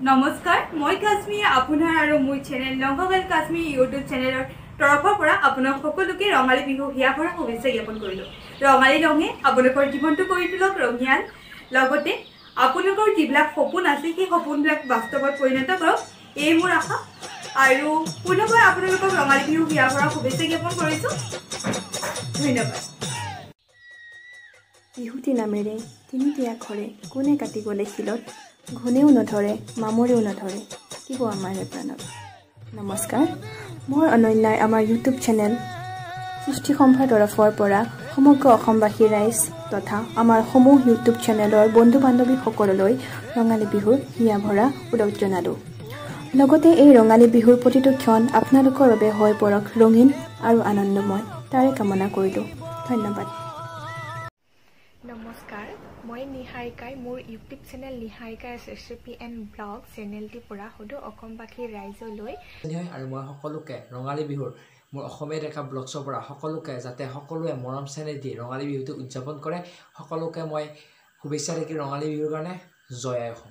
নমস্কাৰ মই কাশ্মীৰ আপোনাৰ আৰু মোৰ চেনেল নগাঁৱৰ কাশ্মীৰ ইউটিউব চেনেলৰ তৰফৰ পৰা আপোনাক সকলোকে ৰঙালী বিহু হিয়াভৰা শুভেচ্ছা জ্ঞাপন কৰিলোঁ। ৰঙালী ৰঙে আপোনালোকৰ জীৱনটো কৰি তোলক ৰঙীয়াল, লগতে আপোনালোকৰ যিবিলাক সপোন আছে সেই সপোনবিলাক বাস্তৱত পৰিণত কৰক, এই মোৰ আশা। আৰু পুনৰবাৰ আপোনালোকক ৰঙালী বিহু হিয়াভৰা শুভেচ্ছা জ্ঞাপন কৰিছোঁ। ধন্যবাদ। বিহুতি নামেৰে তিনিটি আখৰে কোনে কাটি গ'লে শিলত, ঘূণেও নধৰে মামৰেও নধৰে থাকিব আমাৰ প্ৰাণত। নমস্কাৰ, মই অনন্যাই আমাৰ ইউটিউব চেনেল সৃষ্টি সম্ভাৰ তৰফৰ পৰা সমগ্ৰ অসমবাসী ৰাইজ তথা আমাৰ সমূহ ইউটিউব চেনেলৰ বন্ধু বান্ধৱীসকললৈ ৰঙালী বিহুৰ হিয়াভৰা ওলগ জনালোঁ। লগতে এই ৰঙালী বিহুৰ প্ৰতিটো ক্ষণ আপোনালোকৰ বাবে হৈ পৰক ৰঙীন আৰু আনন্দময়, তাৰে কামনা কৰিলোঁ। ধন্যবাদ। নমস্কাৰ, মই নিহাৰিকাই মোৰ ইউটিউব চেনেল নিহাৰিকাৰ ৰেচিপি এণ্ড ব্লগ চেনেলটিৰ পৰা সদৌ অসমবাসীৰ ৰাইজলৈ আৰু মই সকলোকে ৰঙালী বিহুৰ মোৰ অসমীয়া দেখা ব্লগছৰ পৰা সকলোকে যাতে সকলোৱে মৰম চেনেহ দি ৰঙালী বিহুটো উদযাপন কৰে, সকলোকে মই শুভেচ্ছা থাকি ৰঙালী বিহুৰ কাৰণে জয় আই অসম।